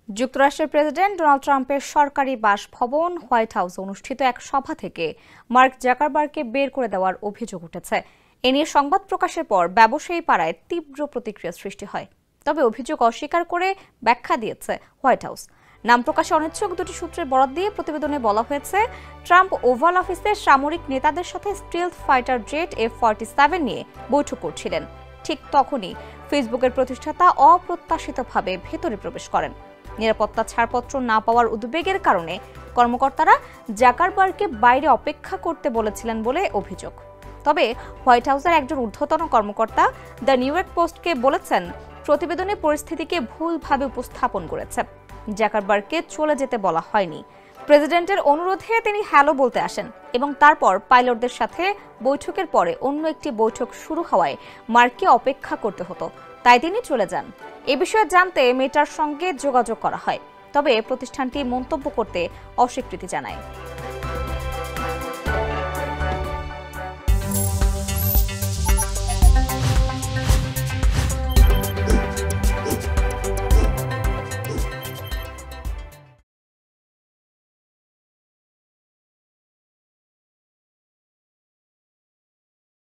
যুক্তরাষ্ট্রের president Donald ট্রাম্পের সরকারি বাসভবন হোয়াইট হাউসে অনুষ্ঠিত এক সভা থেকে মার্ক জাকারবার্গকে বের করে দেওয়ার অভিযোগ উঠেছে। এ নিয়ে সংবাদ প্রকাশের পর ব্যবসায়ী পাড়ায় তীব্র প্রতিক্রিয়া সৃষ্টি হয়। তবে অভিযোগ অস্বীকার করে ব্যাখ্যা দিয়েছে হোয়াইট হাউস। নাম প্রকাশে অনিচ্ছুক দুটি সূত্রের বরাত দিয়ে প্রতিবেদনে বলা হয়েছে, ট্রাম্প ওভাল অফিসে সামরিক নেতাদের সাথে স্টিলথ ফাইটার জেট F-47 নিয়ে বৈঠক করছিলেন। ঠিক তখনই ফেসবুকের প্রতিষ্ঠাতা অপ্রত্যাশিতভাবে ভেতরে প্রবেশ করেন। নিরাপত্তা ছাড়পত্র না পাওয়ার উদ্বেগের কারণে কর্মকর্তারা জাকারবার্গকে বাইরে অপেক্ষা করতে বলেছিলেন বলে অভিযোগ। তবে হোয়াইট হাউসের একজন ঊর্ধ্বতন কর্মকর্তা দ্য নিউ ইয়র্ক পোস্টকে বলেছেন, প্রতিবেদনে পরিস্থিতিকে ভুলভাবে উপস্থাপন করেছে। জাকারবার্গকে চলে যেতে বলা হয়নি। প্রেসিডেন্টের অনুরোধে তিনি হ্যালো বলতে আসেন এবং তারপর পাইলটদের সাথে বৈঠকের পরে অন্য একটি বৈঠক শুরু হওয়ায় মার্ককে অপেক্ষা করতে হতো, তাই তিনি চলে যান। এ বিষয়ে জানতে মেটার সঙ্গে যোগাযোগ করা হয়, তবে প্রতিষ্ঠানটি মন্তব্য করতে অস্বীকৃতি জানায়।